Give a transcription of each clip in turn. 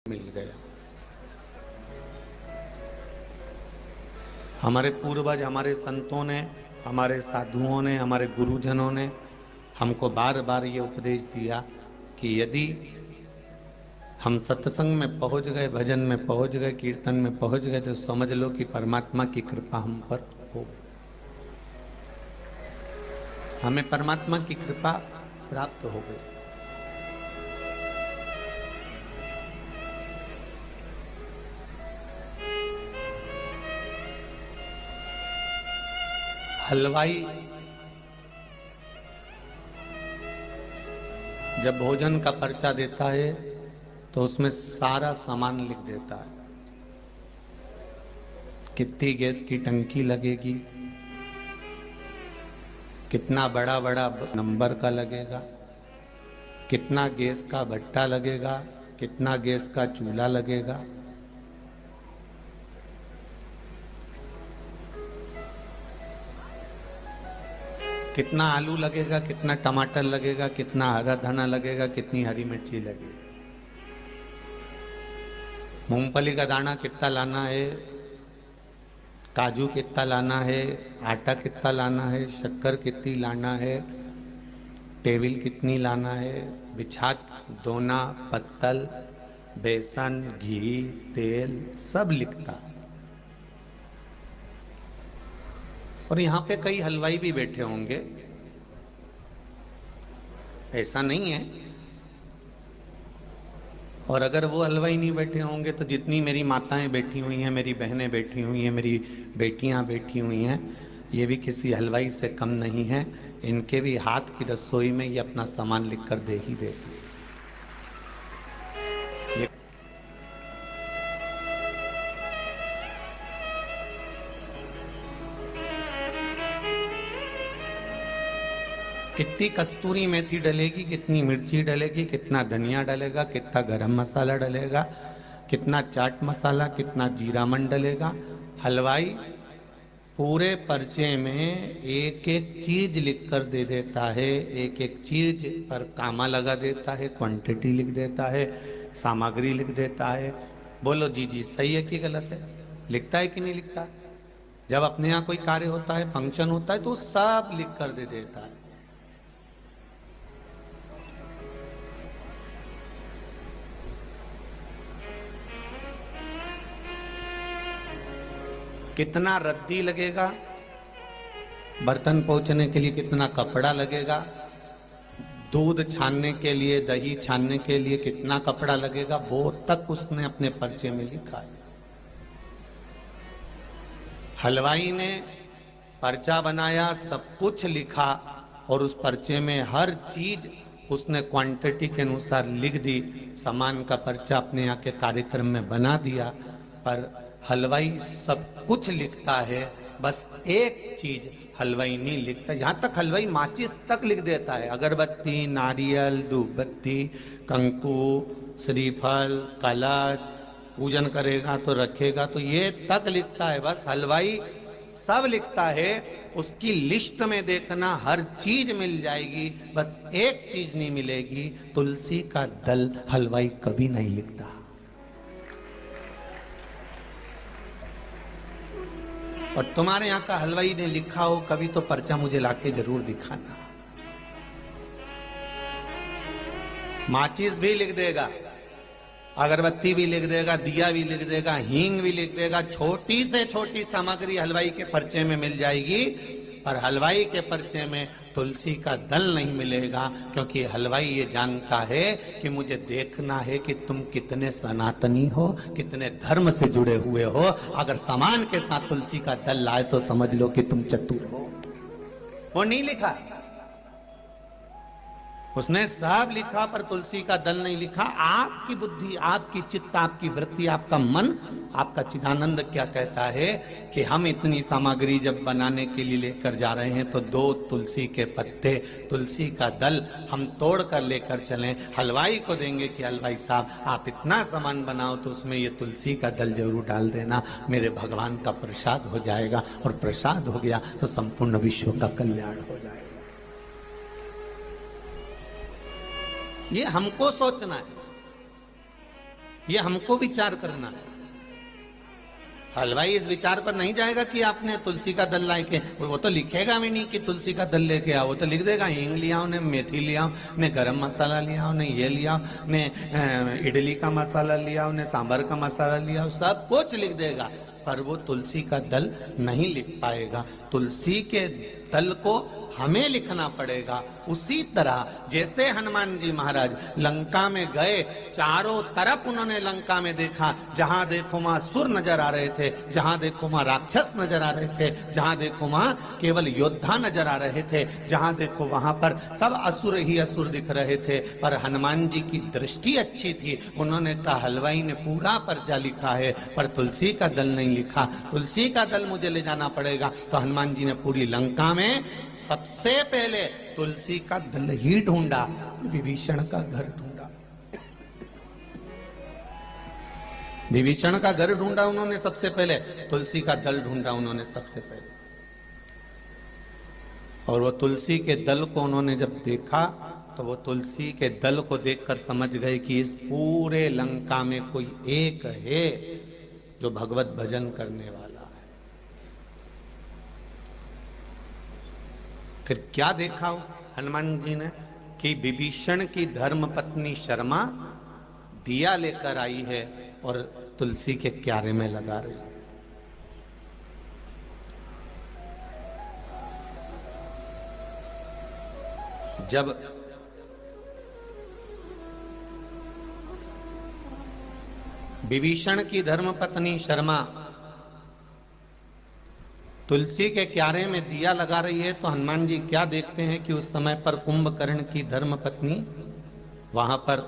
मिल गया। हमारे पूर्वज, हमारे संतों ने, हमारे साधुओं ने, हमारे गुरुजनों ने हमको बार बार ये उपदेश दिया कि यदि हम सत्संग में पहुंच गए, भजन में पहुंच गए, कीर्तन में पहुंच गए, तो समझ लो कि परमात्मा की कृपा हम पर हो गई, हमें परमात्मा की कृपा प्राप्त हो गई। हलवाई जब भोजन का पर्चा देता है तो उसमें सारा सामान लिख देता है, कितनी गैस की टंकी लगेगी, कितना बड़ा बड़ा नंबर का लगेगा, कितना गैस का भट्टा लगेगा, कितना गैस का चूल्हा लगेगा। कितना आलू लगेगा, कितना टमाटर लगेगा, कितना हरा धना लगेगा, कितनी हरी मिर्ची लगेगी, मूंगफली का दाना कितना लाना है, काजू कितना लाना है, आटा कितना लाना है, शक्कर कितनी लाना है, टेबिल कितनी लाना है, बिछात, दोना, पत्तल, बेसन, घी, तेल सब लिखता है। और यहाँ पे कई हलवाई भी बैठे होंगे, ऐसा नहीं है। और अगर वो हलवाई नहीं बैठे होंगे तो जितनी मेरी माताएं बैठी हुई हैं, मेरी बहनें बैठी हुई हैं, मेरी बेटियां बैठी हुई हैं, ये भी किसी हलवाई से कम नहीं है। इनके भी हाथ की रसोई में ये अपना सामान लिख कर दे ही देती। कितनी कस्तूरी मेथी डलेगी, कितनी मिर्ची डलेगी, कितना धनिया डलेगा, कितना गरम मसाला डलेगा, कितना चाट मसाला, कितना जीरामन डलेगा। हलवाई पूरे पर्चे में एक एक चीज लिख कर दे देता है, एक एक चीज पर कामा लगा देता है, क्वांटिटी लिख देता है, सामग्री लिख देता है। बोलो जी जी सही है कि गलत है? लिखता है कि नहीं लिखता? जब अपने यहाँ कोई कार्य होता है, फंक्शन होता है, तो सब लिख कर दे देता है। कितना रद्दी लगेगा, बर्तन पोंछने के लिए कितना कपड़ा लगेगा, दूध छानने के लिए, दही छानने के लिए कितना कपड़ा लगेगा, वो तक उसने अपने पर्चे में लिखा है। हलवाई ने पर्चा बनाया, सब कुछ लिखा और उस पर्चे में हर चीज उसने क्वांटिटी के अनुसार लिख दी। सामान का पर्चा अपने यहाँ के कार्यक्रम में बना दिया। पर हलवाई सब कुछ लिखता है, बस एक चीज हलवाई नहीं लिखता। यहाँ तक हलवाई माचिस तक लिख देता है, अगरबत्ती, नारियल, धूपबत्ती, कंकु, श्रीफल, कलश, पूजन करेगा तो रखेगा, तो ये तक लिखता है। बस हलवाई सब लिखता है। उसकी लिस्ट में देखना हर चीज मिल जाएगी, बस एक चीज नहीं मिलेगी, तुलसी का दल हलवाई कभी नहीं लिखता। और तुम्हारे यहाँ का हलवाई ने लिखा हो कभी तो पर्चा मुझे लाके जरूर दिखाना। माचिस भी लिख देगा, अगरबत्ती भी लिख देगा, दिया भी लिख देगा, हींग भी लिख देगा। छोटी से छोटी सामग्री हलवाई के पर्चे में मिल जाएगी, और हलवाई के पर्चे में तुलसी का दल नहीं मिलेगा, क्योंकि हलवाई ये जानता है कि मुझे देखना है कि तुम कितने सनातनी हो, कितने धर्म से जुड़े हुए हो। अगर सामान के साथ तुलसी का दल लाए तो समझ लो कि तुम चतुर हो। वो नहीं लिखा, उसने सब लिखा पर तुलसी का दल नहीं लिखा। आपकी बुद्धि, आपकी चित्त, आपकी वृत्ति, आपका मन, आपका चिदानंद क्या कहता है कि हम इतनी सामग्री जब बनाने के लिए लेकर जा रहे हैं तो 2 तुलसी के पत्ते, तुलसी का दल हम तोड़ कर लेकर चलें। हलवाई को देंगे कि हलवाई साहब आप इतना सामान बनाओ तो उसमें ये तुलसी का दल जरूर डाल देना, मेरे भगवान का प्रसाद हो जाएगा। और प्रसाद हो गया तो संपूर्ण विश्व का कल्याण हो जाएगा। ये हमको सोचना है। ये हमको विचार करना है। हलवाई इस विचार पर नहीं जाएगा कि आपने तुलसी का दल ला के, वो तो लिखेगा भी नहीं कि तुलसी का दल लेके आओ, वो तो लिख देगा हींग लिया ने, मेथी लिया ने, गरम मसाला लिया ने, ये लिया ने, इडली का मसाला लिया ने, सांभर का मसाला लिया, सब कुछ लिख देगा, पर वो तुलसी का दल नहीं लिख पाएगा। तुलसी के दल को हमें लिखना पड़ेगा। उसी तरह जैसे हनुमान जी महाराज लंका में गए, चारों तरफ उन्होंने लंका में देखा, जहां देखो वहां सुर नजर आ रहे थे, जहां देखो वहां राक्षस नजर आ रहे थे, जहां देखो वहां केवल योद्धा नजर आ रहे थे, जहां देखो वहां पर सब असुर ही असुर दिख रहे थे। पर हनुमान जी की दृष्टि अच्छी थी, उन्होंने कहा हलवाई ने पूरा पर्चा लिखा है पर तुलसी का दल नहीं लिखा, तुलसी का दल मुझे ले जाना पड़ेगा। तो हनुमान जी ने पूरी लंका में सबसे पहले तुलसी का दल ही ढूंढा, विभीषण का घर ढूंढा, विभीषण का घर ढूंढा उन्होंने सबसे पहले, तुलसी का दल ढूंढा उन्होंने सबसे पहले। और वो तुलसी के दल को उन्होंने जब देखा तो वो तुलसी के दल को देखकर समझ गए कि इस पूरे लंका में कोई एक है जो भगवत भजन करने वाला। फिर क्या देखा हनुमान जी ने कि विभीषण की धर्म पत्नी शर्मा दिया लेकर आई है और तुलसी के क्यारे में लगा रही है। जब विभीषण की धर्म पत्नी शर्मा तुलसी के क्यारे में दिया लगा रही है तो हनुमान जी क्या देखते हैं कि उस समय पर कुंभकर्ण की धर्म पत्नी वहां पर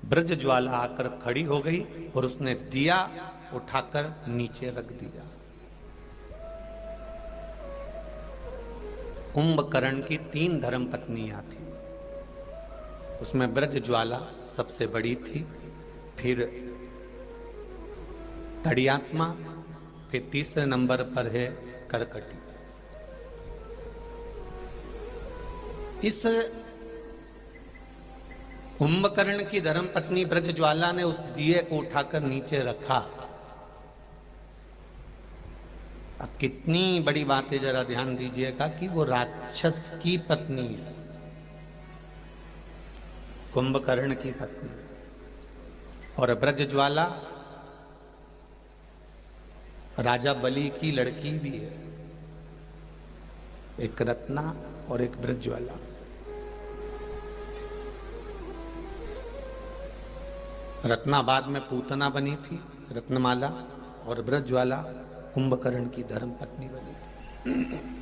ब्रज ज्वाला आकर खड़ी हो गई और उसने दिया उठाकर नीचे रख दिया। कुंभकर्ण की 3 धर्म पत्नियां थी, उसमें ब्रज ज्वाला सबसे बड़ी थी, फिर तड़ियात्मा, फिर तीसरे नंबर पर है करकटी। इस कुंभकर्ण की धर्म पत्नी ब्रज ज्वाला ने उस दिए को उठाकर नीचे रखा। अब कितनी बड़ी बात है, जरा ध्यान दीजिएगा कि वो राक्षस की पत्नी है, कुंभकर्ण की पत्नी, और ब्रज ज्वाला राजा बलि की लड़की भी है, एक रत्ना और एक ब्रजज्वाला। रत्ना बाद में पूतना बनी थी, रत्नमाला, और ब्रजज्वाला कुंभकर्ण की धर्म पत्नी बनी थी।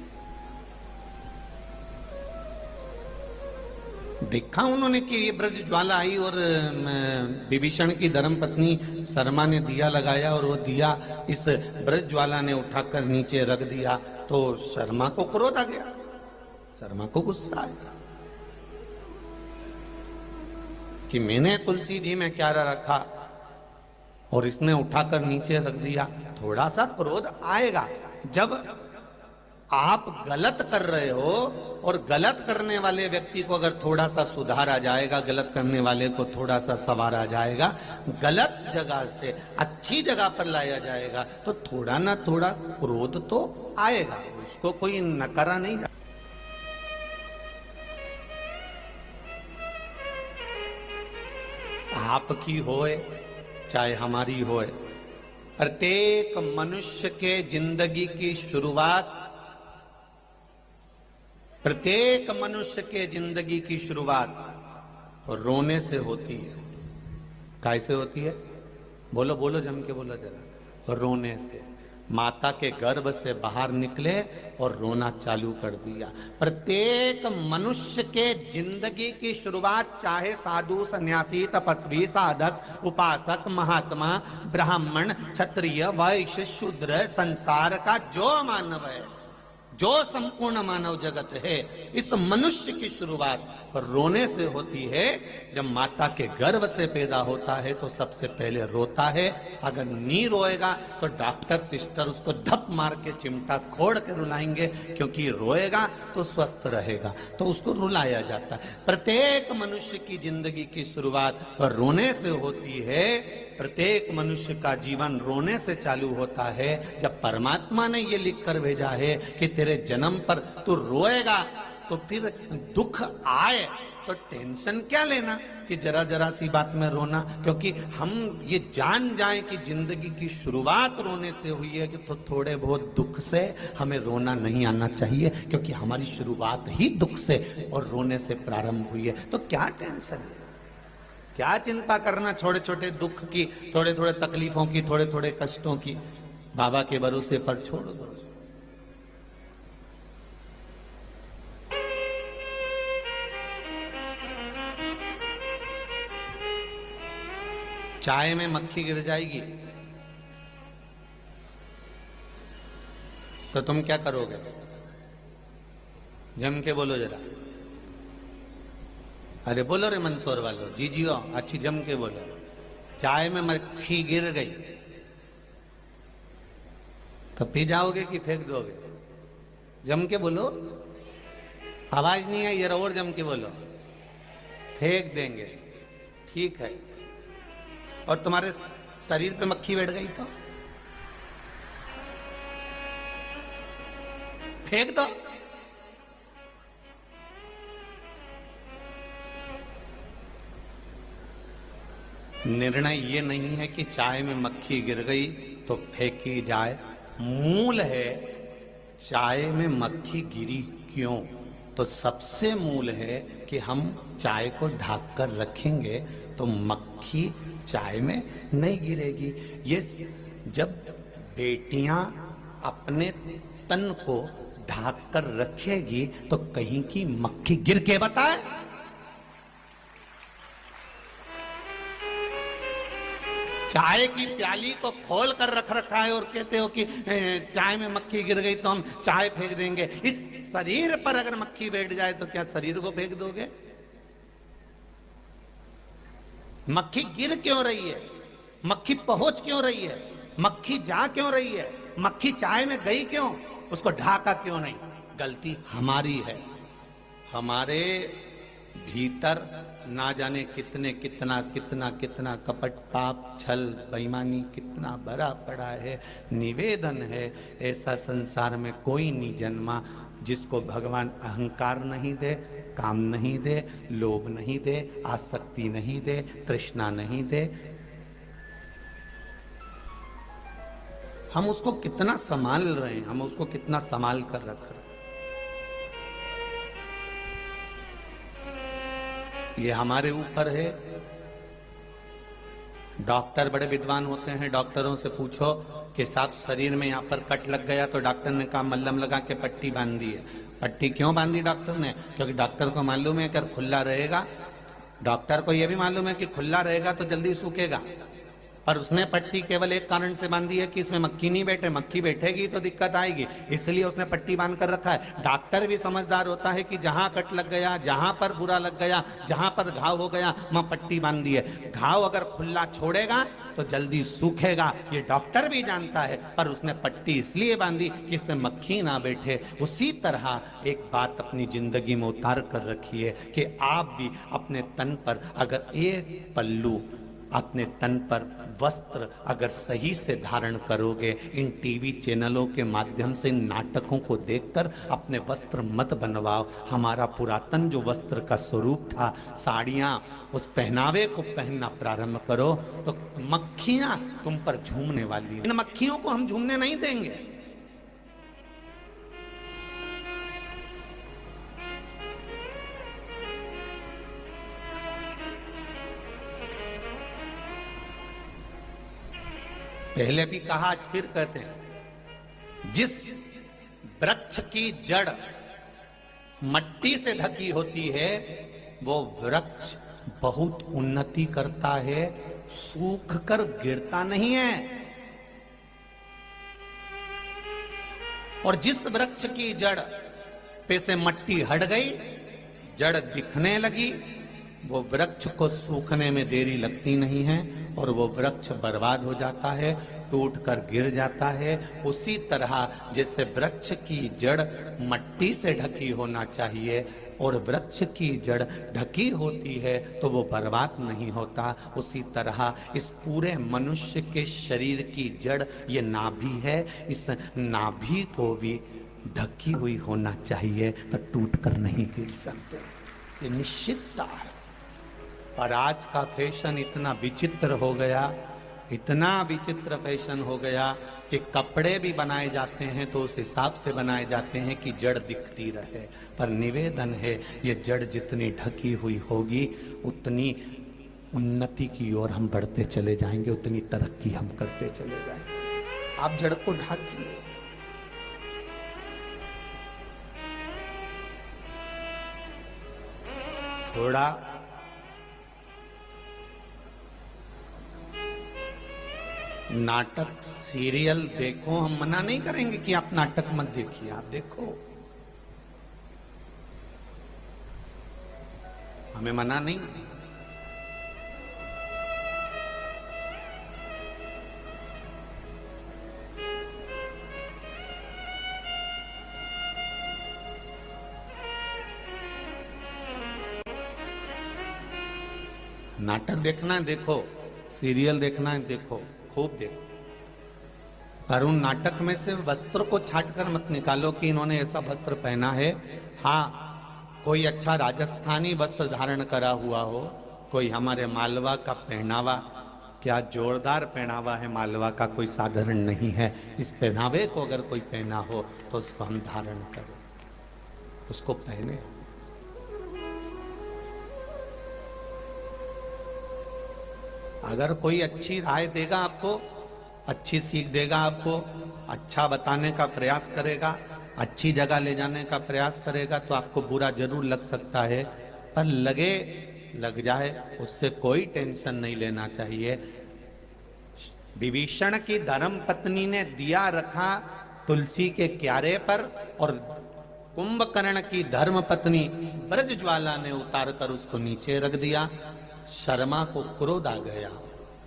देखा उन्होंने कि ये ब्रज ज्वाला आई और विभीषण की धर्म पत्नी शर्मा ने दिया लगाया और वो दिया इस ब्रज ज्वाला ने उठाकर नीचे रख दिया, तो शर्मा को क्रोध आ गया, शर्मा को गुस्सा आया कि मैंने तुलसी जी में क्यारा रखा और इसने उठाकर नीचे रख दिया। थोड़ा सा क्रोध आएगा जब आप गलत कर रहे हो और गलत करने वाले व्यक्ति को अगर थोड़ा सा सुधारा जाएगा, गलत करने वाले को थोड़ा सा संवारा जाएगा, गलत जगह से अच्छी जगह पर लाया जाएगा, तो थोड़ा ना थोड़ा क्रोध तो आएगा, उसको कोई नकारा नहीं। आपकी होए चाहे हमारी होए, प्रत्येक मनुष्य के जिंदगी की शुरुआत, प्रत्येक मनुष्य के जिंदगी की शुरुआत रोने से होती है। कैसे होती है? बोलो बोलो, जम के बोलो जरा। रोने से। माता के गर्भ से बाहर निकले और रोना चालू कर दिया। प्रत्येक मनुष्य के जिंदगी की शुरुआत, चाहे साधु, सन्यासी, तपस्वी, साधक, उपासक, महात्मा, ब्राह्मण, क्षत्रिय, वैश्य, शूद्र, संसार का जो मानव है, जो संपूर्ण मानव जगत है, इस मनुष्य की शुरुआत रोने से होती है। जब माता के गर्भ से पैदा होता है तो सबसे पहले रोता है। अगर नहीं रोएगा तो डॉक्टर सिस्टर उसको धप मार के चिमटा खोड़ के रुलाएंगे, क्योंकि रोएगा तो स्वस्थ रहेगा, तो उसको रुलाया जाता है। प्रत्येक मनुष्य की जिंदगी की शुरुआत रोने से होती है। प्रत्येक मनुष्य का जीवन रोने से चालू होता है। जब परमात्मा ने ये लिख कर भेजा है कि तेरे जन्म पर तू रोएगा, तो फिर दुख आए तो टेंशन क्या लेना कि जरा जरा सी बात में रोना। क्योंकि हम ये जान जाएं कि जिंदगी की शुरुआत रोने से हुई है, कि तो थोड़े बहुत दुख से हमें रोना नहीं आना चाहिए, क्योंकि हमारी शुरुआत ही दुख से और रोने से प्रारंभ हुई है। तो क्या टेंशन है, क्या चिंता करना छोटे छोटे दुख की, थोड़े थोड़े तकलीफों की, थोड़े थोड़े कष्टों की। बाबा के भरोसे पर छोड़ दो। चाय में मक्खी गिर जाएगी तो तुम क्या करोगे? जम के बोलो जरा। अरे बोलो रे मंदसौर वालों, जी जियो, अच्छी जम के बोलो। चाय में मक्खी गिर गई तो पी जाओगे कि फेंक दोगे? जम के बोलो। आवाज नहीं आई यार, और जम के बोलो। फेंक देंगे, ठीक है। और तुम्हारे शरीर पे मक्खी बैठ गई तो फेंक दो। निर्णय ये नहीं है कि चाय में मक्खी गिर गई तो फेंकी जाए। मूल है चाय में मक्खी गिरी क्यों। तो सबसे मूल है कि हम चाय को ढक कर रखेंगे तो मक्खी चाय में नहीं गिरेगी। ये जब बेटियां अपने तन को ढक कर रखेगी तो कहीं की मक्खी गिर के बताए। चाय की प्याली को खोल कर रख रखा है और कहते हो कि चाय में मक्खी गिर गई तो हम चाय फेंक देंगे। इस शरीर पर अगर मक्खी बैठ जाए तो क्या शरीर को फेंक दोगे? मक्खी गिर क्यों रही है? मक्खी पहुंच क्यों रही है? मक्खी जा क्यों रही है? मक्खी चाय में गई क्यों? उसको ढाका क्यों नहीं? गलती हमारी है। हमारे भीतर ना जाने कितने कितना कितना कितना कपट, पाप, छल, बेईमानी कितना भरा पड़ा है। निवेदन है, ऐसा संसार में कोई नहीं जन्मा जिसको भगवान अहंकार नहीं दे, काम नहीं दे, लोभ नहीं दे, आसक्ति नहीं दे, तृष्णा नहीं दे। हम उसको कितना संभाल रहे हैं, हम उसको कितना संभाल कर रख रहे हैं। ये हमारे ऊपर है। डॉक्टर बड़े विद्वान होते हैं, डॉक्टरों से पूछो कि साहब शरीर में यहाँ पर कट लग गया, तो डॉक्टर ने कहा मल्लम लगा के पट्टी बांध दी है। पट्टी क्यों बांधी डॉक्टर ने? क्योंकि डॉक्टर को मालूम है कि अगर खुला रहेगा, डॉक्टर को यह भी मालूम है कि खुला रहेगा तो जल्दी सूखेगा, पर उसने पट्टी केवल एक कारण से बांधी है कि इसमें मक्खी नहीं बैठे। मक्खी बैठेगी तो दिक्कत आएगी, इसलिए उसने पट्टी बांध कर रखा है। डॉक्टर भी समझदार होता है कि जहां कट लग गया, जहां पर बुरा लग गया, जहां पर घाव हो गया, वहां पट्टी बांध दी है। घाव अगर खुला छोड़ेगा तो जल्दी सूखेगा, ये डॉक्टर भी जानता है, पर उसने पट्टी इसलिए बांधी कि इसमें मक्खी ना बैठे। उसी तरह एक बात अपनी जिंदगी में उतार कर रखिए कि आप भी अपने तन पर अगर एक पल्लू, अपने तन पर वस्त्र अगर सही से धारण करोगे, इन टीवी चैनलों के माध्यम से इन नाटकों को देखकर अपने वस्त्र मत बनवाओ। हमारा पुरातन जो वस्त्र का स्वरूप था, साड़ियाँ, उस पहनावे को पहनना प्रारंभ करो तो मक्खियाँ तुम पर झूमने वाली। इन मक्खियों को हम झूमने नहीं देंगे। पहले भी कहा, आज फिर कहते हैं, जिस वृक्ष की जड़ मट्टी से ढकी होती है वो वृक्ष बहुत उन्नति करता है, सूख कर गिरता नहीं है। और जिस वृक्ष की जड़ पे से मट्टी हट गई, जड़ दिखने लगी, वो वृक्ष को सूखने में देरी लगती नहीं है और वो वृक्ष बर्बाद हो जाता है, टूटकर गिर जाता है। उसी तरह जैसे वृक्ष की जड़ मट्टी से ढकी होना चाहिए और वृक्ष की जड़ ढकी होती है तो वो बर्बाद नहीं होता, उसी तरह इस पूरे मनुष्य के शरीर की जड़ ये नाभि है, इस नाभि को भी ढकी हुई होना चाहिए तो टूटकर नहीं गिर सकते, ये निश्चितता है। पर आज का फैशन इतना विचित्र हो गया, इतना विचित्र फैशन हो गया कि कपड़े भी बनाए जाते हैं तो उस हिसाब से बनाए जाते हैं कि जड़ दिखती रहे। पर निवेदन है ये जड़ जितनी ढकी हुई होगी उतनी उन्नति की ओर हम बढ़ते चले जाएंगे, उतनी तरक्की हम करते चले जाएंगे। आप जड़ को ढाकिए। थोड़ा नाटक सीरियल देखो, हम मना नहीं करेंगे कि आप नाटक मत देखिए, आप देखो, हमें मना नहीं। नाटक देखना है देखो, सीरियल देखना है देखो, खूब देखो, पर उन नाटक में से वस्त्र को छाट कर मत निकालो कि इन्होंने ऐसा वस्त्र पहना है। हाँ, कोई अच्छा राजस्थानी वस्त्र धारण करा हुआ हो, कोई हमारे मालवा का पहनावा, क्या जोरदार पहनावा है मालवा का, कोई साधारण नहीं है। इस पहनावे को अगर कोई पहना हो तो उसको हम धारण करें, उसको पहने। अगर कोई अच्छी राय देगा आपको, अच्छी सीख देगा आपको, अच्छा बताने का प्रयास करेगा, अच्छी जगह ले जाने का प्रयास करेगा तो आपको बुरा जरूर लग सकता है, पर लगे लग जाए उससे कोई टेंशन नहीं लेना चाहिए। विभीषण की धर्म पत्नी ने दिया रखा तुलसी के क्यारे पर और कुंभकर्ण की धर्म पत्नी ब्रजज्वाला ने उतार कर उसको नीचे रख दिया। शर्मा को क्रोध आ गया,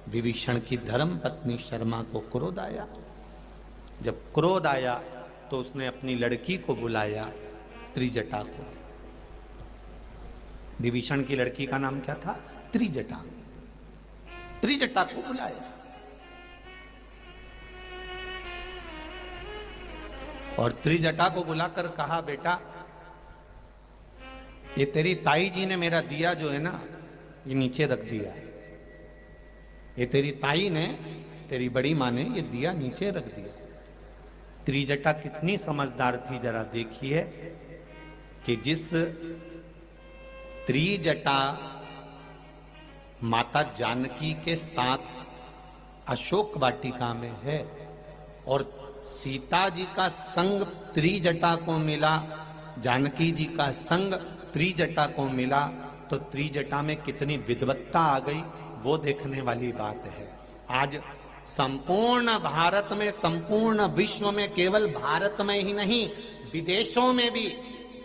विभीषण की धर्म पत्नी शर्मा को क्रोध आया। जब क्रोध आया तो उसने अपनी लड़की को बुलाया, त्रिजटा को। विभीषण की लड़की का नाम क्या था? त्रिजटा। त्रिजटा को बुलाया और त्रिजटा को बुलाकर कहा, बेटा ये तेरी ताई जी ने मेरा दिया जो है ना ये नीचे रख दिया, ये तेरी ताई ने, तेरी बड़ी माँ ने ये दिया नीचे रख दिया। त्रिजटा कितनी समझदार थी जरा देखिए कि जिस त्रिजटा माता जानकी के साथ अशोक वाटिका में है और सीता जी का संग त्रिजटा को मिला, जानकी जी का संग त्रिजटा को मिला, तो त्रिजटा में कितनी विद्वत्ता आ गई वो देखने वाली बात है। आज संपूर्ण भारत में, संपूर्ण विश्व में, केवल भारत में ही नहीं विदेशों में भी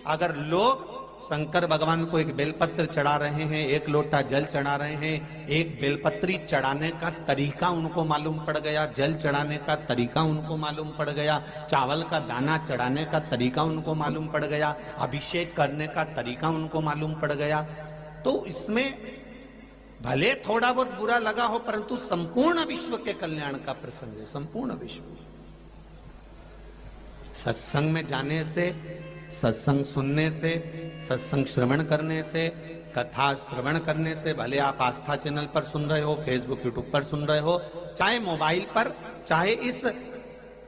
अगर लोग शंकर भगवान को एक बेलपत्र चढ़ा रहे हैं, एक लोटा जल चढ़ा रहे हैं, एक बेलपत्री चढ़ाने का तरीका उनको मालूम पड़ गया, जल चढ़ाने का तरीका उनको मालूम पड़ गया, चावल का दाना चढ़ाने का तरीका उनको मालूम पड़ गया, अभिषेक करने का तरीका उनको मालूम पड़ गया, तो इसमें भले थोड़ा बहुत बुरा लगा हो परंतु संपूर्ण विश्व के कल्याण का प्रसंग है। संपूर्ण विश्व सत्संग में जाने से, सत्संग सुनने से, सत्संग श्रवण करने से, कथा श्रवण करने से, भले आप आस्था चैनल पर सुन रहे हो, फेसबुक यूट्यूब पर सुन रहे हो, चाहे मोबाइल पर, चाहे इस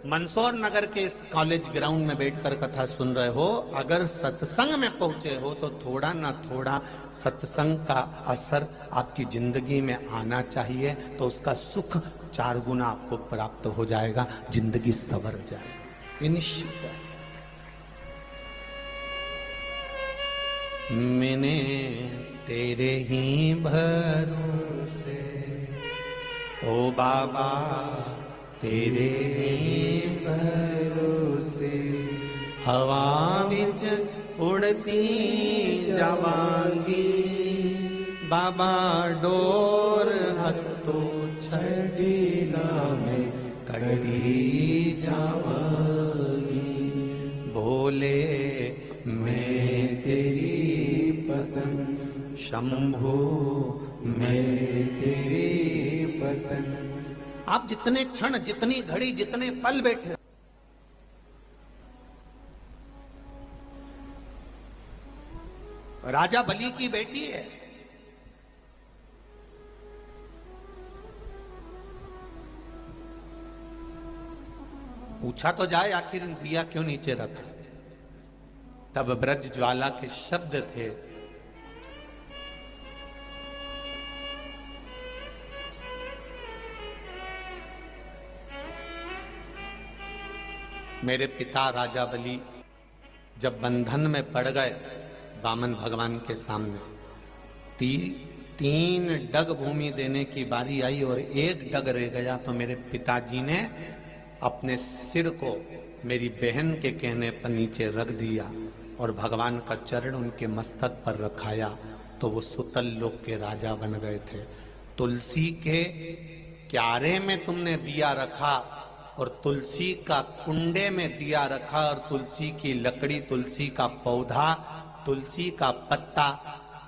मंदसौर नगर के इस कॉलेज ग्राउंड में बैठकर कथा सुन रहे हो, अगर सत्संग में पहुंचे हो तो थोड़ा ना थोड़ा सत्संग का असर आपकी जिंदगी में आना चाहिए, तो उसका सुख 4 गुना आपको प्राप्त हो जाएगा, जिंदगी संवर जाएगी, ये निश्चित है। मैंने तेरे ही भरोसे ओ बाबा तेरे भरोसे हवा विच उड़ती जावांगी, बाबा डोर हथों छड़ी ना मैं कड़ी जावांगी। भोले मैं तेरी पतन, शंभो मैं तेरी पतन। आप जितने क्षण, जितनी घड़ी, जितने पल बैठे, राजा बलि की बेटी है, पूछा तो जाए आखिर दिया क्यों नीचे रखा। तब ब्रज ज्वाला के शब्द थे, मेरे पिता राजा बलि जब बंधन में पड़ गए वामन भगवान के सामने, तीन डग भूमि देने की बारी आई और एक डग रह गया तो मेरे पिताजी ने अपने सिर को मेरी बहन के कहने पर नीचे रख दिया और भगवान का चरण उनके मस्तक पर रखाया, तो वो सुतल लोक के राजा बन गए थे। तुलसी के क्यारे में तुमने दिया रखा और तुलसी का कुंडे में दिया रखा और तुलसी की लकड़ी, तुलसी का पौधा, तुलसी का पत्ता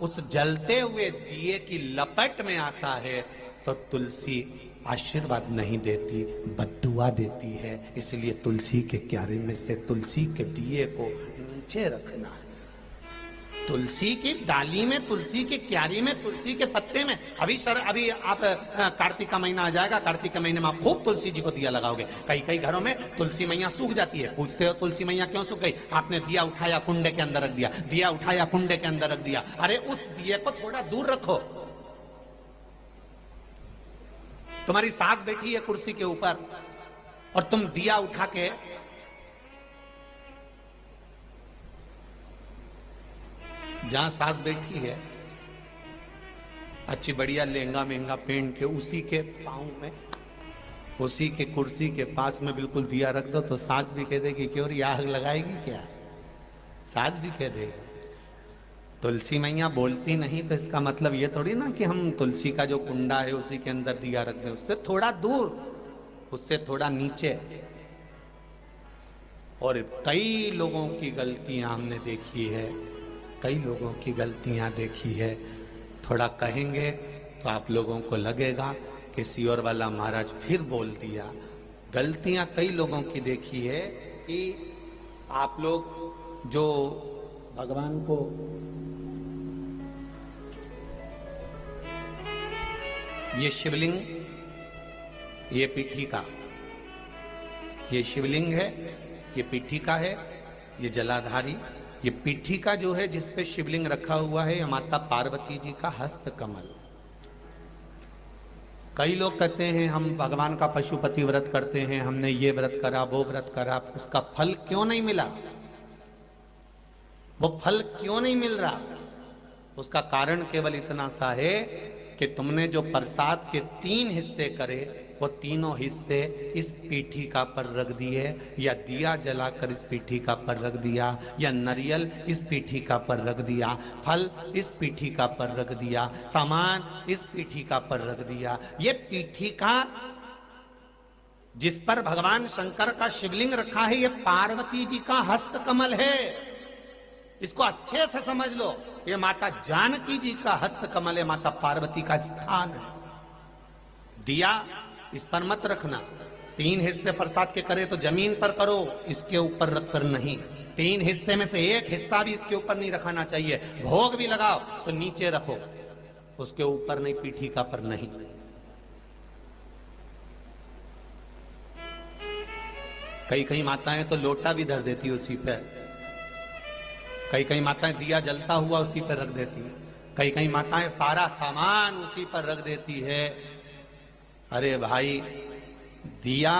उस जलते हुए दिए की लपट में आता है तो तुलसी आशीर्वाद नहीं देती, बद्दुआ देती है। इसलिए तुलसी के क्यारे में से तुलसी के दिए को नीचे रखना है। तुलसी की डाली में, तुलसी की क्यारी में, तुलसी के पत्ते में। अभी आप कार्तिक का महीना आ जाएगा, कार्तिक के महीने में आप खूब तुलसी जी को दिया लगाओगे। कई घरों में तुलसी मैया सूख जाती है, पूछते हो तुलसी मैया क्यों सूख गई? आपने दिया उठाया कुंडे के अंदर रख दिया, दिया उठाया कुंडे के अंदर रख दिया। अरे उस दिए को थोड़ा दूर रखो। तुम्हारी सास बैठी है कुर्सी के ऊपर और तुम दिया उठा के जहां सास बैठी है अच्छी बढ़िया लहंगा महंगा पहन के उसी के पांव में, उसी के कुर्सी के पास में बिल्कुल दिया रख दो तो सास भी कह देगी क्यों रे आग लगाएगी क्या? सास भी कह देगी। तुलसी मैया बोलती नहीं तो इसका मतलब ये थोड़ी ना कि हम तुलसी का जो कुंडा है उसी के अंदर दिया रख दें, उससे थोड़ा दूर, उससे थोड़ा नीचे। और कई लोगों की गलतियां हमने देखी है, कई लोगों की गलतियां देखी है। थोड़ा कहेंगे तो आप लोगों को लगेगा कि सियोर वाला महाराज फिर बोल दिया। गलतियां कई लोगों की देखी है कि आप लोग जो भगवान को ये शिवलिंग, ये पीठिका, ये शिवलिंग है, ये पीठिका है, ये जलाधारी, ये पीठिका जो है जिस पे शिवलिंग रखा हुआ है, माता पार्वती जी का हस्त कमल। कई लोग कहते हैं हम भगवान का पशुपति व्रत करते हैं, हमने ये व्रत करा, वो व्रत करा, उसका फल क्यों नहीं मिला? वो फल क्यों नहीं मिल रहा? उसका कारण केवल इतना सा है कि तुमने जो प्रसाद के 3 हिस्से करे वो तीनों हिस्से इस पीठिका पर रख दिए, या दिया जलाकर इस पीठिका पर रख दिया, या नारियल इस पीठिका पर रख दिया, फल इस पीठिका पर रख दिया, सामान इस पीठिका पर रख दिया। ये पीठिका जिस पर भगवान शंकर का शिवलिंग रखा है, ये पार्वती जी का हस्त कमल है। इसको अच्छे से समझ लो, ये माता जानकी जी का हस्त कमल है, माता पार्वती का स्थान है। दिया इस पर मत रखना। 3 हिस्से प्रसाद के करे तो जमीन पर करो, इसके ऊपर रख कर नहीं। 3 हिस्से में से 1 हिस्सा भी इसके ऊपर नहीं रखाना चाहिए। भोग भी लगाओ तो नीचे रखो, उसके ऊपर नहीं, पीठिका पर नहीं। कई माताएं तो लोटा भी धर देती उसी पे, कई माताएं दिया जलता हुआ उसी पर रख देती है, कई माताएं सारा सामान उसी पर रख देती है। अरे भाई, दिया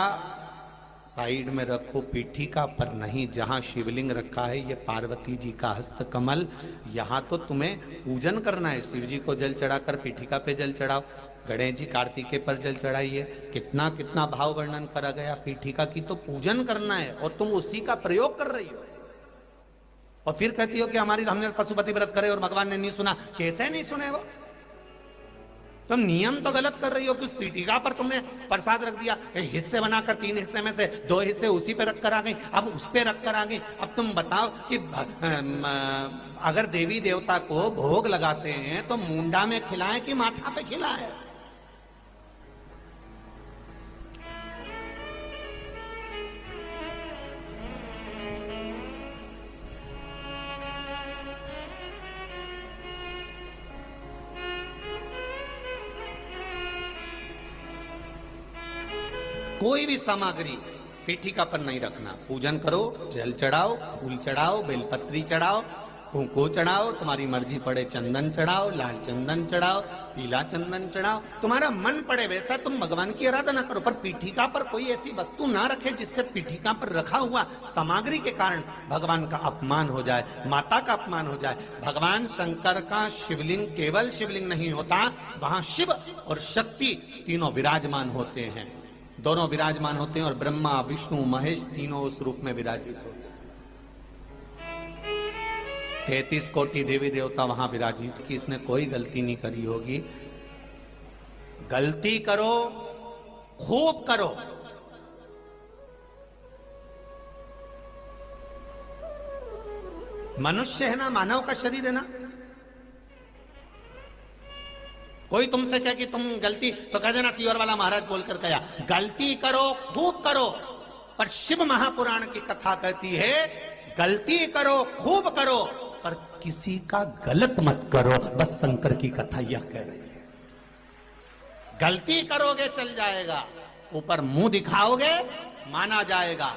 साइड में रखो, पीठिका पर नहीं। जहां शिवलिंग रखा है ये पार्वती जी का हस्त कमल, यहां तो तुम्हें पूजन करना है। शिव जी को जल चढ़ाकर पीठिका पे जल चढ़ाओ, गणेश जी कार्तिकेय पर जल चढ़ाइए, कितना कितना भाव वर्णन करा गया। पीठिका की तो पूजन करना है और तुम उसी का प्रयोग कर रही हो, और फिर कहती हो कि हमारी हमने पशुपति व्रत करे और भगवान ने नहीं सुना। कैसे नहीं सुने वो? तुम नियम तो गलत कर रही हो कि उस पीठिका पर तुमने प्रसाद रख दिया, हिस्से बनाकर 3 हिस्से में से 2 हिस्से उसी पे रख कर आ गई, अब उस पे रख कर आ गई। अब तुम बताओ कि अगर देवी देवता को भोग लगाते हैं तो मुंडा में खिलाएं कि माथा पे खिलाएं? कोई भी सामग्री पीठिका पर नहीं रखना। पूजन करो, जल चढ़ाओ, फूल चढ़ाओ, बेलपत्री चढ़ाओ, कुंकू चढ़ाओ, तुम्हारी मर्जी पड़े चंदन चढ़ाओ, लाल चंदन चढ़ाओ, पीला चंदन चढ़ाओ, तुम्हारा मन पड़े वैसा तुम भगवान की आराधना करो। पर पीठिका पर कोई ऐसी वस्तु ना रखे जिससे पीठिका पर रखा हुआ सामग्री के कारण भगवान का अपमान हो जाए, माता का अपमान हो जाए। भगवान शंकर का शिवलिंग केवल शिवलिंग नहीं होता, वहां शिव और शक्ति तीनों विराजमान होते हैं, दोनों विराजमान होते हैं, और ब्रह्मा विष्णु महेश तीनों उस रूप में विराजित होते हैं। 33 कोटि देवी देवता वहां विराजित की, इसने कोई गलती नहीं करी होगी। गलती करो, खूब करो, मनुष्य है ना, मानव का शरीर है ना। कोई तुमसे कहे कि तुम गलती, तो कह देना सीवर वाला महाराज बोलकर गया। गलती करो, खूब करो, पर शिव महापुराण की कथा कहती है गलती करो, खूब करो, पर किसी का गलत मत करो। बस शंकर की कथा यह कह रही है। गलती करोगे चल जाएगा, ऊपर मुंह दिखाओगे माना जाएगा,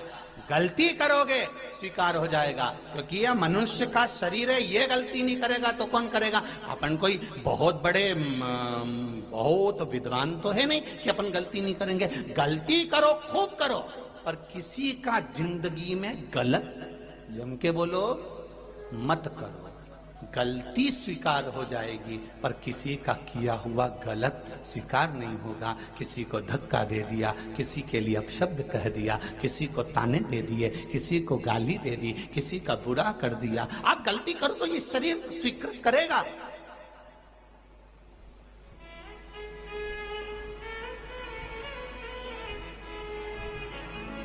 गलती करोगे स्वीकार हो जाएगा, क्योंकि यह मनुष्य का शरीर है। ये गलती नहीं करेगा तो कौन करेगा? अपन कोई बहुत बड़े बहुत विद्वान तो है नहीं कि अपन गलती नहीं करेंगे। गलती करो, खूब करो, पर किसी का जिंदगी में गलत जम के बोलो मत करो। गलती स्वीकार हो जाएगी, पर किसी का किया हुआ गलत स्वीकार नहीं होगा। किसी को धक्का दे दिया, किसी के लिए अपशब्द कह दिया, किसी को ताने दे दिए, किसी को गाली दे दी, किसी का बुरा कर दिया। आप गलती करो तो ये शरीर स्वीकृत करेगा।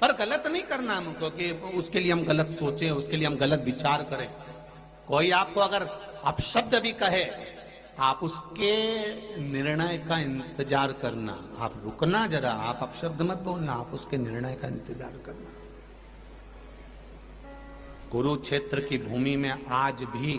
पर गलत नहीं करना हमको कि उसके लिए हम गलत सोचें, उसके लिए हम गलत विचार करें। कोई आपको अगर अपशब्द भी कहे, आप उसके निर्णय का इंतजार करना, आप रुकना जरा, आप अपशब्द मत बोलना, आप उसके निर्णय का इंतजार करना। कुरुक्षेत्र की भूमि में आज भी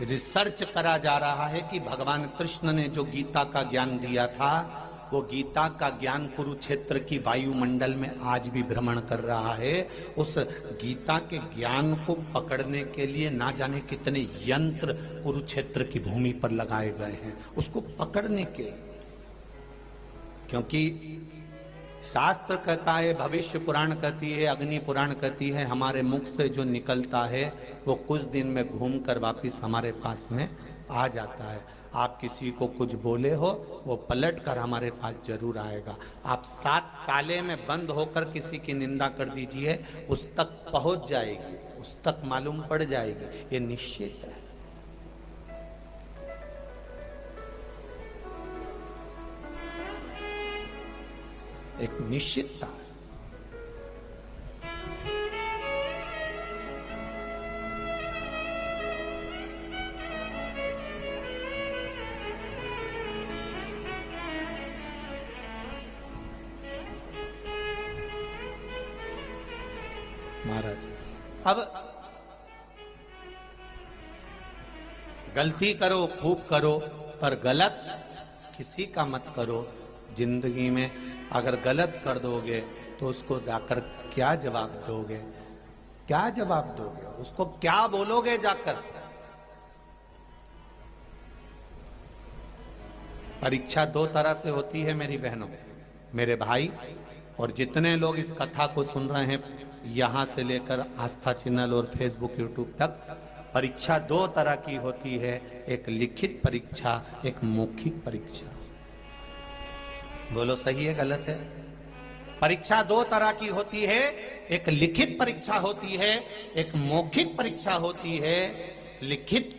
रिसर्च करा जा रहा है कि भगवान कृष्ण ने जो गीता का ज्ञान दिया था, वो गीता का ज्ञान कुरुक्षेत्र की वायुमंडल में आज भी भ्रमण कर रहा है। उस गीता के ज्ञान को पकड़ने के लिए ना जाने कितने यंत्र कुरुक्षेत्र की भूमि पर लगाए गए हैं, उसको पकड़ने के लिए। क्योंकि शास्त्र कहता है, भविष्य पुराण कहती है, अग्नि पुराण कहती है, हमारे मुख से जो निकलता है वो कुछ दिन में घूमकर वापिस हमारे पास में आ जाता है। आप किसी को कुछ बोले हो, वो पलट कर हमारे पास जरूर आएगा। आप 7 ताले में बंद होकर किसी की निंदा कर दीजिए, उस तक पहुंच जाएगी, उस तक मालूम पड़ जाएगी, ये निश्चित है। एक निश्चितता है। महाराज अब गलती करो, खूब करो, पर गलत किसी का मत करो। जिंदगी में अगर गलत कर दोगे तो उसको जाकर क्या जवाब दोगे? क्या जवाब दोगे? उसको क्या बोलोगे जाकर? परीक्षा 2 तरह से होती है मेरी बहनों, मेरे भाई, और जितने लोग इस कथा को सुन रहे हैं यहां से लेकर आस्था चैनल और फेसबुक यूट्यूब तक, परीक्षा 2 तरह की होती है, एक लिखित परीक्षा, एक मौखिक परीक्षा। बोलो सही है गलत है? परीक्षा दो तरह की होती है, एक लिखित परीक्षा होती है, एक मौखिक परीक्षा होती है। लिखित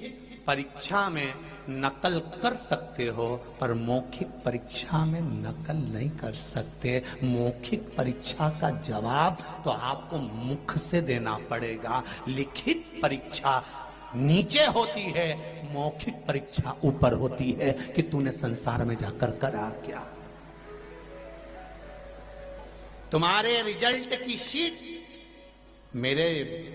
परीक्षा में नकल कर सकते हो, पर मौखिक परीक्षा में नकल नहीं कर सकते। मौखिक परीक्षा का जवाब तो आपको मुख से देना पड़ेगा। लिखित परीक्षा नीचे होती है, मौखिक परीक्षा ऊपर होती है कि तूने संसार में जाकर करा क्या। तुम्हारे रिजल्ट की शीट मेरे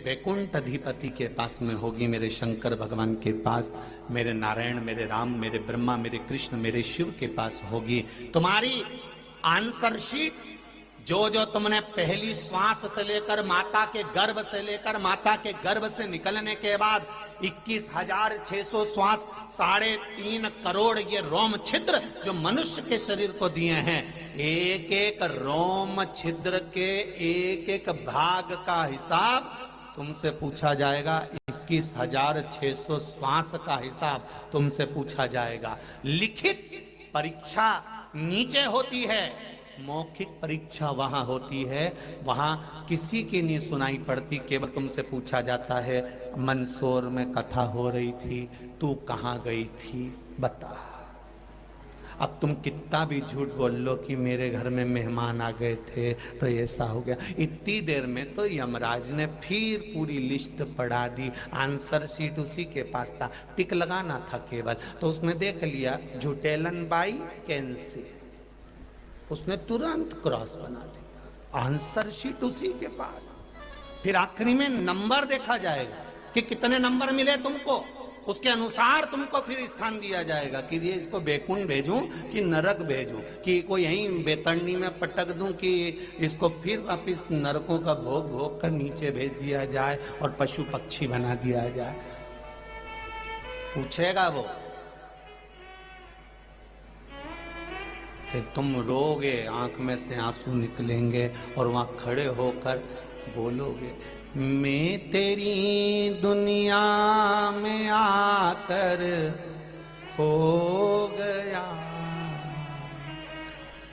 वैकुंठ अधिपति के पास में होगी, मेरे शंकर भगवान के पास, मेरे नारायण, मेरे राम, मेरे ब्रह्मा, मेरे कृष्ण, मेरे शिव के पास होगी। तुम्हारी आंसर शीट जो जो तुमने पहली श्वास से लेकर माता के गर्भ से लेकर माता के गर्भ से निकलने के बाद 21,600 श्वास, 3.5 करोड़ ये रोम छिद्र जो मनुष्य के शरीर को दिए हैं, एक एक रोम छिद्र के एक एक भाग का हिसाब तुमसे पूछा जाएगा। 21,600 श्वास का हिसाब तुमसे पूछा जाएगा। लिखित परीक्षा नीचे होती है, मौखिक परीक्षा वहां होती है, वहां किसी की नहीं सुनाई पड़ती, केवल तुमसे पूछा जाता है मंदसौर में कथा हो रही थी, तू कहां गई थी बता। अब तुम कितना भी झूठ बोल लो कि मेरे घर में मेहमान आ गए थे तो ऐसा हो गया, इतनी देर में तो यमराज ने फिर पूरी लिस्ट पढ़ा दी। आंसर शीट उसी के पास था, टिक लगाना था केवल, तो उसने देख लिया झुटेलन बाई कैंसिल, उसने तुरंत क्रॉस बना दिया। आंसर शीट उसी के पास। फिर आखिरी में नंबर देखा जाएगा कि कितने नंबर मिले तुमको, उसके अनुसार तुमको फिर स्थान दिया जाएगा कि ये इसको बैकुंठ भेजूं कि नरक भेजूं, कि कोई यहीं बेतरनी में पटक दूं, कि इसको फिर वापिस नरकों का भोग भोग कर नीचे भेज दिया जाए और पशु पक्षी बना दिया जाए। पूछेगा वो, फिर तुम रोगे, आंख में से आंसू निकलेंगे और वहां खड़े होकर बोलोगे, मैं तेरी दुनिया में आकर खो गया,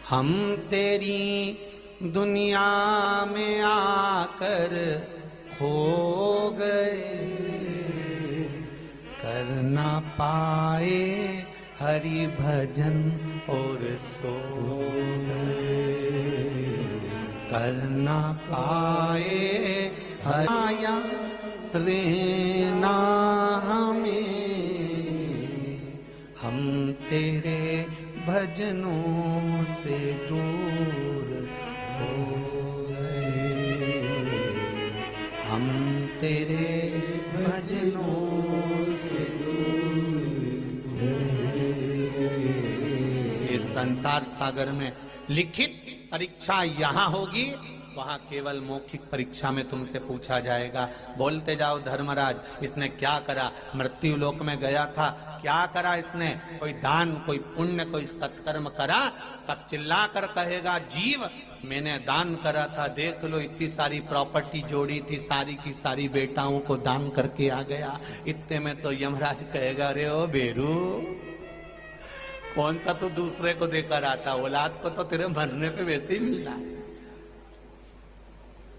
हम तेरी दुनिया में आकर खो गए, कर ना पाए हरि भजन और सो गए, कर ना पाए हराया रहना हमें, हम तेरे भजनों से दूर हो गए, हम तेरे भजनों से दूर गए। ये संसार सागर में लिखित परीक्षा यहाँ होगी, वहां केवल मौखिक परीक्षा में तुमसे पूछा जाएगा। बोलते जाओ धर्मराज, इसने क्या करा, मृत्यु लोक में गया था, क्या करा इसने, कोई दान, कोई पुण्य, कोई सत्कर्म करा? तब चिल्ला कर कहेगा, जीव मैंने दान करा था, देख लो इतनी सारी प्रॉपर्टी जोड़ी थी, सारी की सारी बेटाओं को दान करके आ गया। इतने में तो यमराज कहेगा, अरे ओ बेरू, कौन सा तो दूसरे को देकर आता, औलाद को तो तेरे मरने पे वैसे ही मिल रहा है।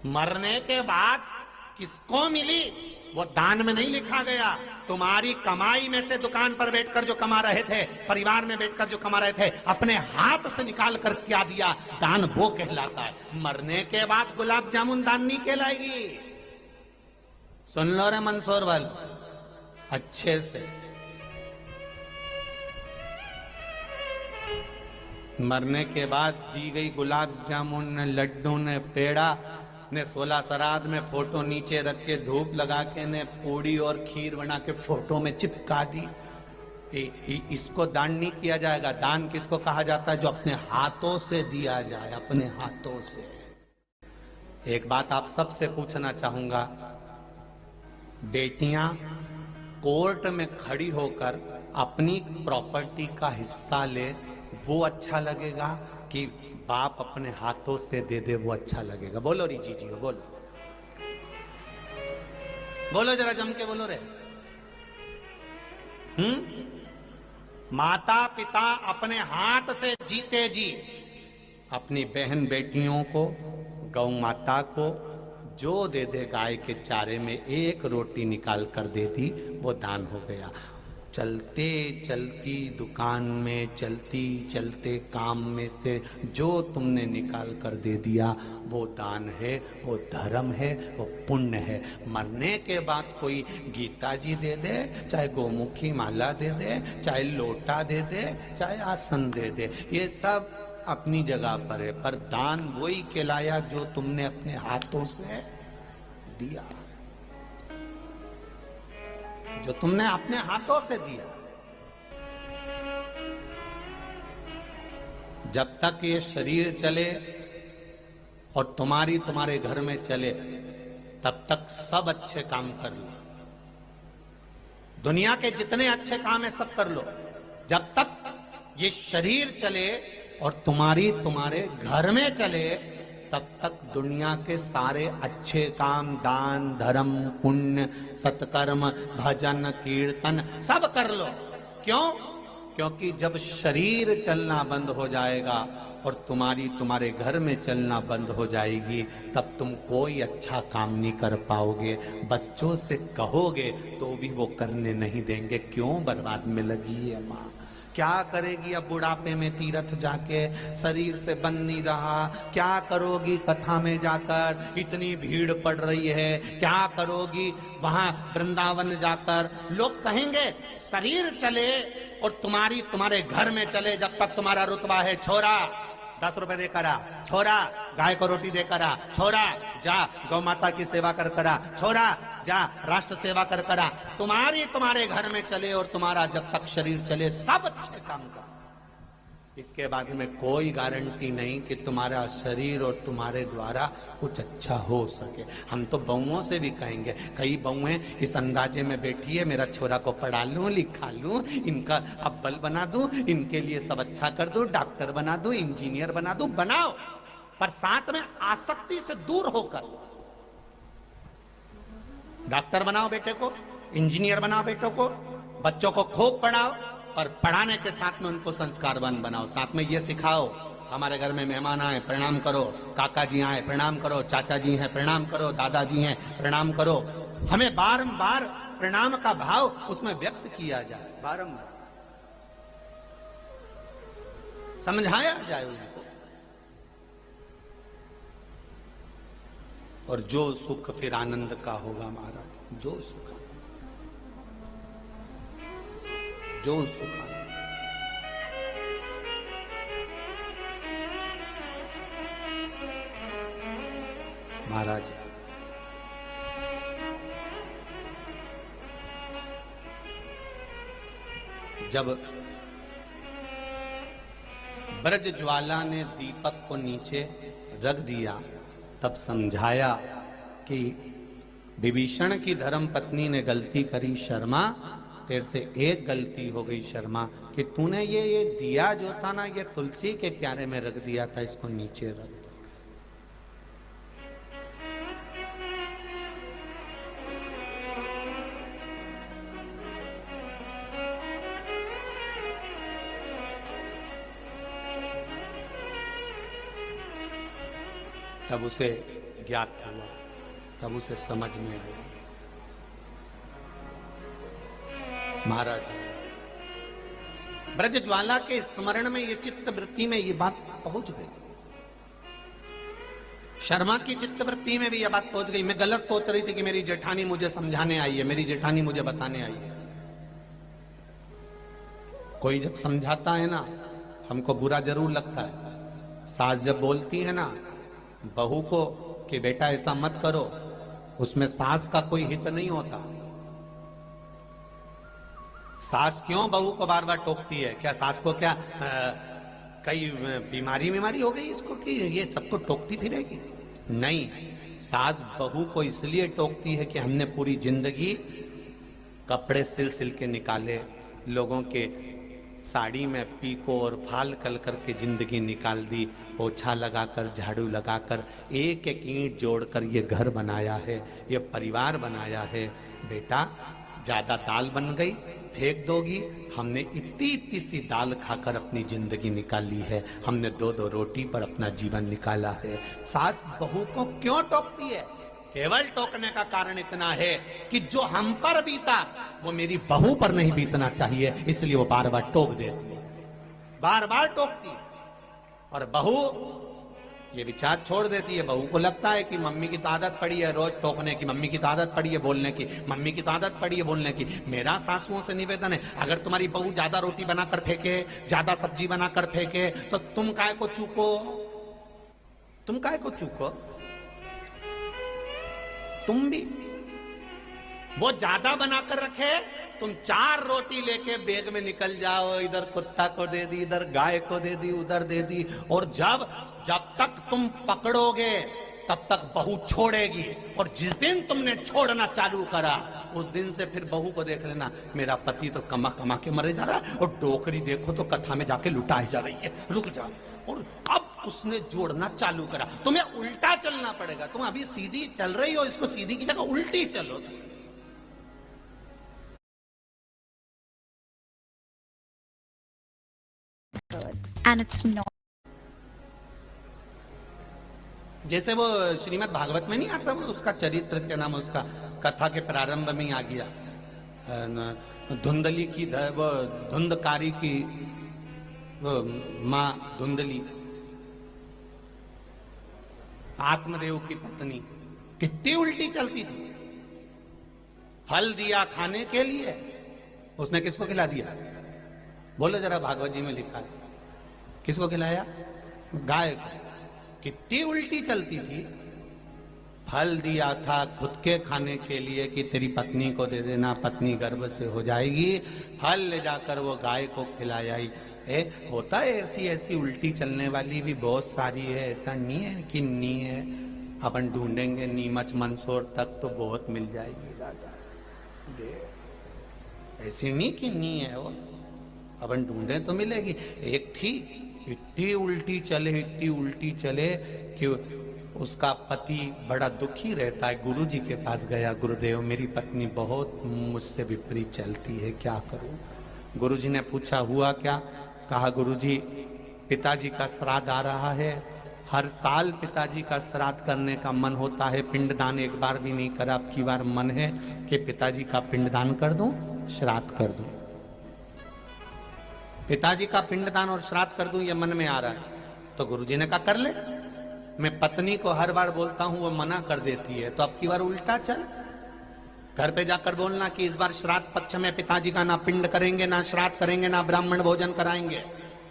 मरने के बाद किसको मिली वो दान में नहीं लिखा गया। तुम्हारी कमाई में से दुकान पर बैठकर जो कमा रहे थे, परिवार में बैठकर जो कमा रहे थे, अपने हाथ से निकाल कर क्या दिया, दान वो कहलाता है। मरने के बाद गुलाब जामुन दान नहीं कहलाएगी। सुन लो रे मंदसौर वाले अच्छे से, मरने के बाद दी गई गुलाब जामुन ने, लड्डू ने, पेड़ा ने, 16 श्राद्ध में फोटो नीचे रख के धूप लगा के ने पूड़ी और खीर बना के फोटो में चिपका दी। इसको दान नहीं किया जाएगा। दान किसको कहा जाता है? जो अपने हाथों से दिया जाए, अपने हाथों से। एक बात आप सबसे पूछना चाहूंगा, बेटियां कोर्ट में खड़ी होकर अपनी प्रॉपर्टी का हिस्सा ले, वो अच्छा लगेगा कि बाप अपने हाथों से दे दे, वो अच्छा लगेगा? बोलो री जी, बोलो बोलो, जरा जम के बोलो रे। माता पिता अपने हाथ से जीते जी अपनी बहन बेटियों को, गौ माता को जो दे दे गाय के चारे में एक रोटी निकाल कर दे दी, वो दान हो गया। चलते चलती दुकान में, चलती चलते काम में से जो तुमने निकाल कर दे दिया, वो दान है, वो धर्म है, वो पुण्य है। मरने के बाद कोई गीता जी दे दे, चाहे गोमुखी माला दे दे, चाहे लोटा दे दे, चाहे आसन दे दे, ये सब अपनी जगह पर है, पर दान वही कहलाया जो तुमने अपने हाथों से दिया, जो तुमने अपने हाथों से दिया। जब तक ये शरीर चले और तुम्हारे घर में चले, तब तक सब अच्छे काम कर लो, दुनिया के जितने अच्छे काम है सब कर लो। जब तक ये शरीर चले और तुम्हारे घर में चले, तब तक दुनिया के सारे अच्छे काम, दान धर्म पुण्य सत्कर्म भजन कीर्तन सब कर लो। क्यों? क्योंकि जब शरीर चलना बंद हो जाएगा और तुम्हारे घर में चलना बंद हो जाएगी, तब तुम कोई अच्छा काम नहीं कर पाओगे। बच्चों से कहोगे तो भी वो करने नहीं देंगे। क्यों? बर्बाद में लगी है माँ। क्या करेगी अब बुढ़ापे में तीर्थ जाके, शरीर से बन नहीं रहा। क्या करोगी कथा में जाकर, इतनी भीड़ पड़ रही है। क्या करोगी वहां वृंदावन जाकर। लोग कहेंगे शरीर चले और तुम्हारे घर में चले, जब तक तुम्हारा रुतबा है, छोरा 10 रुपए दे करा, छोरा गाय को रोटी दे करा, छोरा जा गौ माता की सेवा कर करा, छोरा जा राष्ट्र सेवा कर करा। तुम्हारे घर में चले और तुम्हारा जब तक शरीर चले सब अच्छे काम का। इसके बाद में कोई गारंटी नहीं कि तुम्हारा शरीर और तुम्हारे द्वारा कुछ अच्छा हो सके। हम तो बहुओं से भी कहेंगे, कई बहुएं इस अंदाजे में बैठी है, मेरा छोरा को पढ़ा लूं, लिखा लूं, इनका अव्वल बना दूं, इनके लिए सब अच्छा कर दूं, डॉक्टर बना दूं, इंजीनियर बना दूं। बनाओ, पर साथ में आसक्ति से दूर होकर। डॉक्टर बनाओ बेटे को, इंजीनियर बनाओ बेटों को, बच्चों को खूब पढ़ाओ, और पढ़ाने के साथ में उनको संस्कारवान बनाओ। साथ में ये सिखाओ, हमारे घर में मेहमान आए प्रणाम करो, काका जी आए प्रणाम करो, चाचा जी हैं प्रणाम करो, दादाजी हैं प्रणाम करो। हमें बारंबार प्रणाम का भाव उसमें व्यक्त किया जाए, बारंबार समझाया जाए उनको। और जो सुख फिर आनंद का होगा महाराज, जो सुख, जो सुख। महाराज जब ब्रज ज्वाला ने दीपक को नीचे रख दिया, तब समझाया कि विभीषण की धर्म पत्नी ने गलती करी शर्मा, तेरे से एक गलती हो गई शर्मा, कि तूने ये दिया जो था ना, ये तुलसी के क्यारे में रख दिया था, इसको नीचे रख दो। तब उसे ज्ञात हुआ, तब उसे समझ में आया। महाराज ब्रज ज्वाला के स्मरण में, ये चित्त वृत्ति में ये बात पहुंच गई, शर्मा की चित्त वृत्ति में भी ये बात पहुंच गई। मैं गलत सोच रही थी कि मेरी जेठानी मुझे समझाने आई है, मेरी जेठानी मुझे बताने आई है। कोई जब समझाता है ना, हमको बुरा जरूर लगता है। सास जब बोलती है ना बहू को कि बेटा ऐसा मत करो, उसमें सास का कोई हित नहीं होता। सास क्यों बहू को बार बार टोकती है? क्या सास को क्या कई बीमारी हो गई इसको कि ये सबको टोकती फिरेगी? नहीं, सास बहू को इसलिए टोकती है कि हमने पूरी जिंदगी कपड़े सिल के निकाले, लोगों के साड़ी में पीको और फाल कल करके जिंदगी निकाल दी, पोछा लगाकर झाड़ू लगाकर एक एक ईंट जोड़कर ये घर बनाया है, ये परिवार बनाया है। बेटा ज्यादा दाल बन गई फेंक दोगी। हमने इतनी इतनी सी दाल खाकर अपनी जिंदगी निकाली है, हमने दो दो रोटी पर अपना जीवन निकाला है। सास बहू को क्यों टोकती है? केवल टोकने का कारण इतना है कि जो हम पर बीता वो मेरी बहू पर नहीं बीतना चाहिए, इसलिए वो बार बार टोक देती है, बार बार टोकती है। और बहू ये विचार छोड़ देती है। बहू को लगता है कि मम्मी की तो आदत पड़ी है रोज टोकने की, मम्मी की तो आदत पड़ी है बोलने की, मम्मी की तो आदत पड़ी है बोलने की। मेरा सासुओं से निवेदन है, अगर तुम्हारी बहू ज्यादा रोटी बनाकर फेंके, ज्यादा सब्जी बनाकर फेंके, तो तुम काय को चूको? तुम काय को चूको? तुम भी वो ज्यादा बनाकर रखे, तुम 4 रोटी लेके बैग में निकल जाओ, इधर कुत्ता को दे दी, इधर गाय को दे दी, उधर दे दी। और जब तक तुम पकड़ोगे तब तक बहू छोड़ेगी। और जिस दिन तुमने छोड़ना चालू करा उस दिन से फिर बहू को देख लेना, मेरा पति तो कमा कमा के मरे जा रहा है और टोकरी देखो तो कथा में जाके लुटाई जा रही है, रुक जा। और अब उसने जोड़ना चालू करा। तुम्हें उल्टा चलना पड़ेगा। तुम अभी सीधी चल रही हो, इसको सीधी की जगह उल्टी चलो। And it's not. जैसे वो श्रीमद् भागवत में नहीं आता, वो उसका चरित्र के नाम उसका कथा के प्रारंभ में आ गया, धुंधली की वो धुंधकारी की माँ धुंधली, आत्मदेव की पत्नी, कितनी उल्टी चलती थी। फल दिया खाने के लिए, उसने किसको खिला दिया? बोलो जरा, भागवत जी में लिखा है, किसको खिलाया? गाय को। कितनी उल्टी चलती थी। फल दिया था खुद के खाने के लिए कि तेरी पत्नी को दे देना, पत्नी गर्भ से हो जाएगी। फल ले जाकर वो गाय को खिलाया ही। होता है ऐसी ऐसी उल्टी चलने वाली भी बहुत सारी है, ऐसा नहीं है कि नहीं है। अपन ढूंढेंगे नीमच मंदसौर तक तो बहुत मिल जाएगी दादा, ऐसी नहीं कि नहीं है वो, अपन ढूंढे तो मिलेगी। एक थी इतनी उल्टी चले, इतनी उल्टी चले कि उसका पति बड़ा दुखी रहता है। गुरुजी के पास गया, गुरुदेव मेरी पत्नी बहुत मुझसे विपरीत चलती है, क्या करूं? गुरुजी ने पूछा हुआ क्या? कहा गुरुजी पिताजी का श्राद्ध आ रहा है, हर साल पिताजी का श्राद्ध करने का मन होता है, पिंडदान एक बार भी नहीं करा, अब की बार मन है कि पिताजी का पिंडदान कर दूं, श्राद्ध कर दूं। पिताजी का पिंडदान और श्राद्ध कर दूं, ये मन में आ रहा है। तो गुरुजी ने कहा कर ले। मैं पत्नी को हर बार बोलता हूं, वो मना कर देती है, तो अब की बार उल्टा चल, घर पे जाकर बोलना कि इस बार श्राद्ध पक्ष में पिताजी का ना पिंड करेंगे, ना श्राद्ध करेंगे, ना ब्राह्मण भोजन कराएंगे,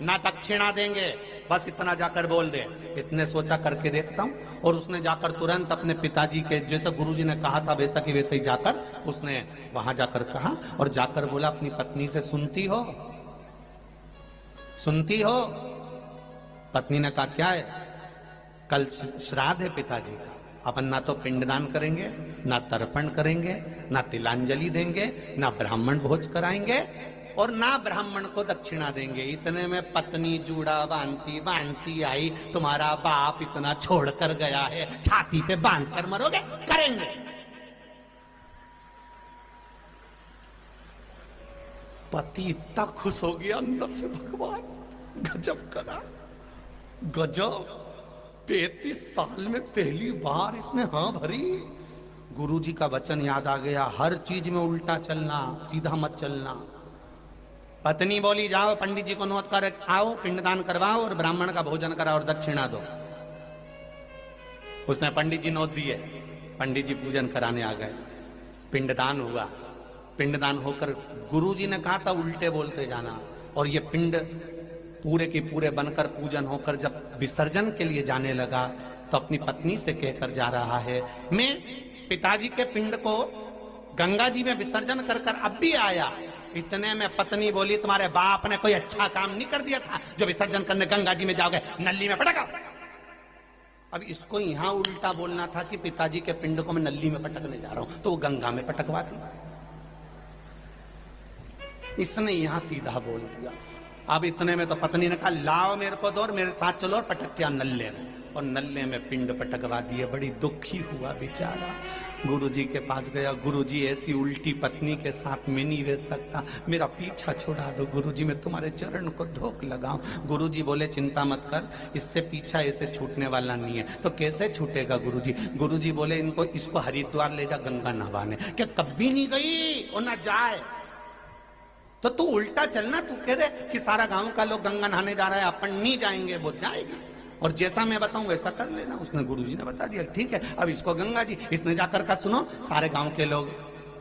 ना दक्षिणा देंगे, बस इतना जाकर बोल दे। इतने सोचा करके देखता हूं। और उसने जाकर तुरंत अपने पिताजी के, जैसे गुरुजी ने कहा था वैसा कि वैसे ही जाकर उसने वहां जाकर कहा और जाकर बोला अपनी पत्नी से, सुनती हो, सुनती हो? पत्नी ने कहा क्या है? कल श्राद्ध है पिताजी का, अपन ना तो पिंडदान करेंगे, ना तर्पण करेंगे, ना तिलांजलि देंगे, ना ब्राह्मण भोज कराएंगे और ना ब्राह्मण को दक्षिणा देंगे। इतने में पत्नी जूड़ा बांधती बांधती आई, तुम्हारा बाप इतना छोड़कर गया है, छाती पे बांध कर मरोगे, करेंगे। पति इतना खुश हो गया अंदर से, भगवान गजब करा, गजब। 35 साल में पहली बार इसने हाँ भरी। गुरुजी का वचन याद आ गया, हर चीज में उल्टा चलना, सीधा मत चलना। पत्नी बोली जाओ पंडित जी को नोट कर आओ, पिंडदान करवाओ और ब्राह्मण का भोजन कराओ और दक्षिणा दो। उसने पंडित जी नोट दिए, पंडित जी पूजन कराने आ गए, पिंडदान हुआ। पिंडदान होकर गुरुजी ने कहा था उल्टे बोलते जाना, और ये पिंड पूरे के पूरे बनकर पूजन होकर जब विसर्जन के लिए जाने लगा तो अपनी पत्नी से कहकर जा रहा है, मैं पिताजी के पिंड को गंगा जी में विसर्जन कर कर अब भी आया। इतने में पत्नी बोली, तुम्हारे बाप ने कोई अच्छा काम नहीं कर दिया था जो विसर्जन करने गंगा जी में जाओगे, नल्ली में पटका। अब इसको यहां उल्टा बोलना था कि पिताजी के पिंड को मैं नल्ली में पटकने जा रहा हूं, तो वो गंगा में पटकवाती। इसने यहां सीधा बोल दिया। अब इतने में तो पत्नी ने कहा लाओ मेरे को दो और मेरे साथ चलो और पटक के नल्ले में। और नल्ले में पिंड पटकवा दिए। बड़ी दुखी हुआ बेचारा, गुरुजी के पास गया। गुरुजी, ऐसी उल्टी पत्नी के साथ मैं नहीं रह सकता, मेरा पीछा छोड़ा दो गुरुजी, मैं तुम्हारे चरण को धोख लगाऊं। गुरुजी बोले चिंता मत कर, इससे पीछा ऐसे छूटने वाला नहीं है। तो कैसे छूटेगा गुरुजी? गुरुजी बोले इसको हरिद्वार ले जा गंगा नहवाने। क्या कभी नहीं गई और ना जाए? तो तू उल्टा चलना, तू कह दे कि सारा गांव का लोग गंगा नहाने जा रहा है, अपन नहीं जाएंगे, वो जाएगी, और जैसा मैं बताऊं वैसा कर लेना। उसने गुरुजी ने बता दिया, ठीक है, अब इसको गंगा जी, इसने जाकर का सुनो, सारे गांव के लोग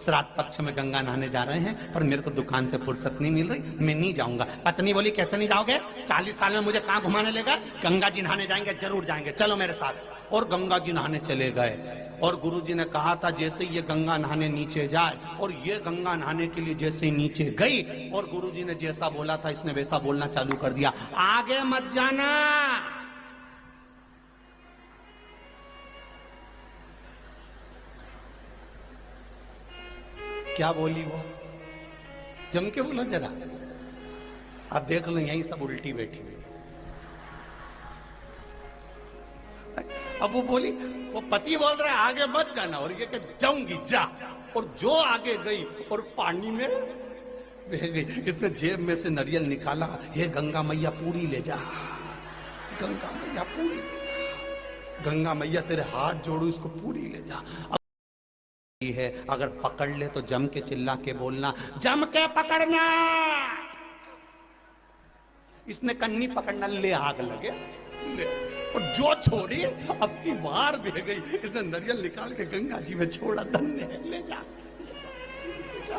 श्राद्ध पक्ष में गंगा नहाने जा रहे हैं, पर मेरे को दुकान से फुर्सत नहीं मिल रही, मैं नहीं जाऊंगा। पत्नी बोली कैसे नहीं जाओगे? 40 साल में मुझे कहां घुमाने लेगा? गंगा जी नहाने जाएंगे, जरूर जाएंगे, चलो मेरे साथ। और गंगा जी नहाने चले गए। और गुरुजी ने कहा था जैसे ये गंगा नहाने नीचे जाए, और ये गंगा नहाने के लिए जैसे नीचे गई, और गुरुजी ने जैसा बोला था इसने वैसा बोलना चालू कर दिया, आगे मत जाना। क्या बोली वो? जम के बोलो जरा, आप देख लो यही सब उल्टी बैठी हुई। अब वो बोली, वो पति बोल रहा है आगे मत जाना, और ये कह जाऊंगी जा, और जो आगे गई और पानी में बह गई। इसने जेब में से नारियल निकाला, हे गंगा मैया पूरी ले जा, गंगा मैया पूरी, गंगा मैया तेरे हाथ जोड़ू, इसको पूरी ले जा। है अगर पकड़ ले तो जम के चिल्ला के बोलना, जम के पकड़ना। इसने कन्नी पकड़ना, ले आग लगे, ले, और जो छोड़ी अब की बार बह गई। इसने नारियल निकाल के गंगा जी में छोड़ा, धन्य है, ले जा, ले जा।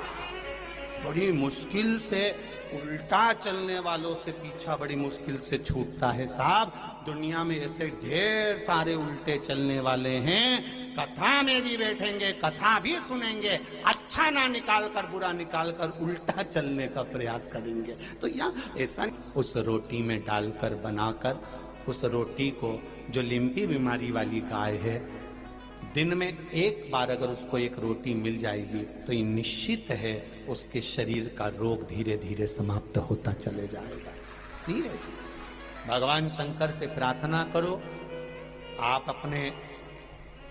बड़ी मुश्किल से उल्टा चलने वालों से पीछा बड़ी मुश्किल से छूटता है साहब। दुनिया में ऐसे ढेर सारे उल्टे चलने वाले हैं। कथा में भी बैठेंगे, कथा भी सुनेंगे, अच्छा ना निकाल कर बुरा निकाल कर उल्टा चलने का प्रयास करेंगे। तो यहाँ ऐसा उस रोटी में डालकर बनाकर, उस रोटी को, जो लिम्पी बीमारी वाली गाय है, दिन में एक बार अगर उसको एक रोटी मिल जाएगी तो ये निश्चित है उसके शरीर का रोग धीरे धीरे समाप्त होता चले जाएगा। धीरे धीरे भगवान शंकर से प्रार्थना करो। आप अपने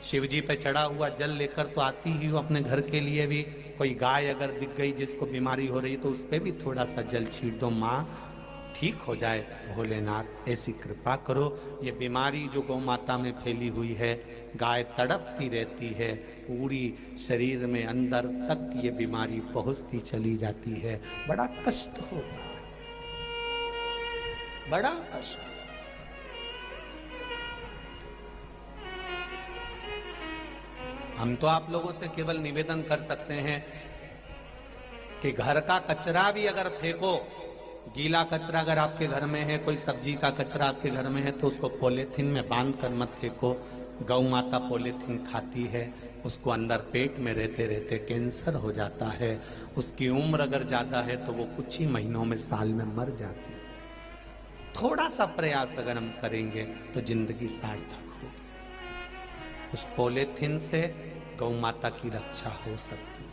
शिव जी पे चढ़ा हुआ जल लेकर तो आती ही हो, अपने घर के लिए भी कोई गाय अगर दिख गई जिसको बीमारी हो रही तो उस पर भी थोड़ा सा जल छीट दो, माँ ठीक हो जाए। भोलेनाथ ऐसी कृपा करो। ये बीमारी जो गौ माता में फैली हुई है, गाय तड़पती रहती है, पूरी शरीर में अंदर तक ये बीमारी पहुंचती चली जाती है, बड़ा कष्ट होगा, बड़ा कष्ट। हम तो आप लोगों से केवल निवेदन कर सकते हैं कि घर का कचरा भी अगर फेंको, गीला कचरा अगर आपके घर में है, कोई सब्जी का कचरा आपके घर में है, तो उसको पॉलीथीन में बांध कर मत फेंको। गौ माता पॉलीथीन खाती है, उसको अंदर पेट में रहते रहते कैंसर हो जाता है। उसकी उम्र अगर ज्यादा है तो वो कुछ ही महीनों में, साल में मर जाती है। थोड़ा सा प्रयास अगर हम करेंगे तो जिंदगी सार्थक होगी। उस पॉलीथीन से गौ माता की रक्षा हो सकती है।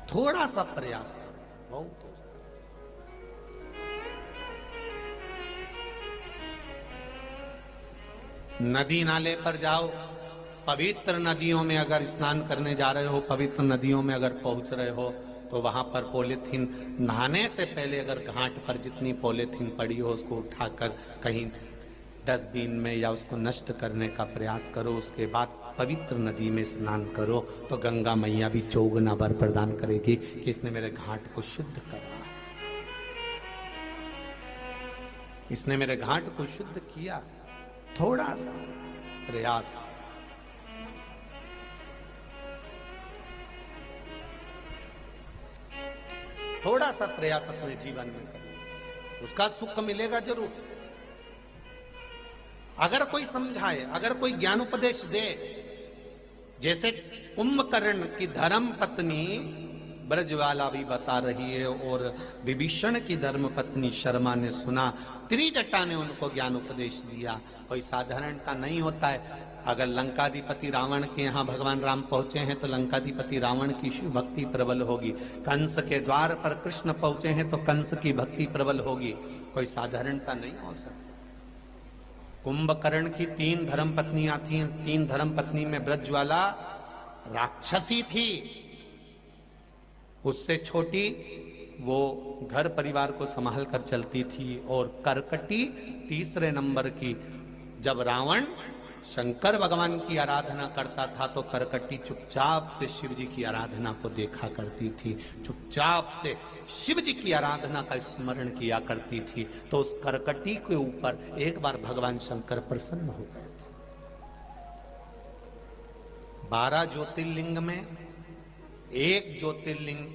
थोड़ा सा प्रयास करो, बहुत हो। नदी नाले पर जाओ, पवित्र नदियों में अगर स्नान करने जा रहे हो, पवित्र नदियों में अगर पहुंच रहे हो, तो वहां पर पॉलीथीन, नहाने से पहले अगर घाट पर जितनी पॉलीथीन पड़ी हो उसको उठाकर कहीं डस्टबिन में या उसको नष्ट करने का प्रयास करो। उसके बाद पवित्र नदी में स्नान करो तो गंगा मैया भी चौगुना वर प्रदान करेगी कि इसने मेरे घाट को शुद्ध करा, इसने मेरे घाट को शुद्ध किया। थोड़ा सा प्रयास, थोड़ा सा प्रयास अपने जीवन में करें, उसका सुख मिलेगा जरूर। अगर कोई समझाए, अगर कोई ज्ञान उपदेश दे, जैसे कुंभकर्ण की धर्म पत्नी ब्रजवाला भी बता रही है और विभीषण की धर्म पत्नी शर्मा ने सुना, त्रिजटा ने उनको ज्ञान उपदेश दिया। कोई साधारणता नहीं होता है। अगर लंकाधिपति रावण के यहाँ भगवान राम पहुंचे हैं तो लंकाधिपति रावण की शिव भक्ति प्रबल होगी। कंस के द्वार पर कृष्ण पहुंचे हैं तो कंस की भक्ति प्रबल होगी। कोई साधारणता नहीं हो सकती। कुंभकर्ण की 3 धर्म पत्नियां थीं, 3 धर्म पत्नी में ब्रजज्वाला राक्षसी थी, उससे छोटी वो घर परिवार को संभाल कर चलती थी, और करकटी तीसरे नंबर की। जब रावण शंकर भगवान की आराधना करता था तो करकटी चुपचाप से शिव जी की आराधना को देखा करती थी, चुपचाप से शिव जी की आराधना का स्मरण किया करती थी। तो उस करकटी के ऊपर एक बार भगवान शंकर प्रसन्न हो गए। 12 ज्योतिर्लिंग में एक ज्योतिर्लिंग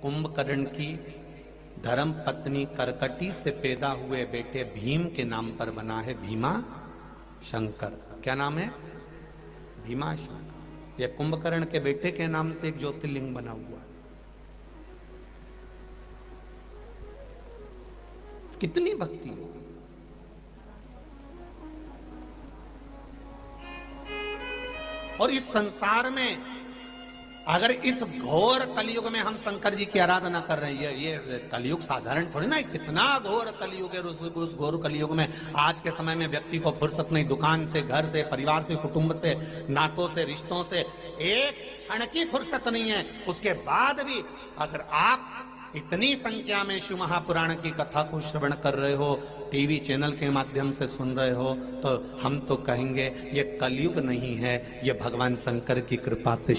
कुंभकर्ण की धर्म पत्नी करकटी से पैदा हुए बेटे भीम के नाम पर बना है, भीमा शंकर। क्या नाम है? भीमा शंकर। यह कुंभकर्ण के बेटे के नाम से एक ज्योतिर्लिंग बना हुआ है। कितनी भक्ति होगी। और इस संसार में अगर इस घोर कलयुग में हम शंकर जी की आराधना कर रहे हैं, ये कलयुग साधारण थोड़ी ना, कितना घोर कलयुग है। उस घोर कलयुग में आज के समय में व्यक्ति को फुर्सत नहीं, दुकान से, घर से, परिवार से, कुटुंब से, नातों से, रिश्तों से एक क्षण की फुर्सत नहीं है। उसके बाद भी अगर आप इतनी संख्या में शिव महापुराण की कथा को श्रवण कर रहे हो, टीवी चैनल के माध्यम से सुन रहे हो, तो हम तो कहेंगे ये कलयुग नहीं है, ये भगवान शंकर की कृपा से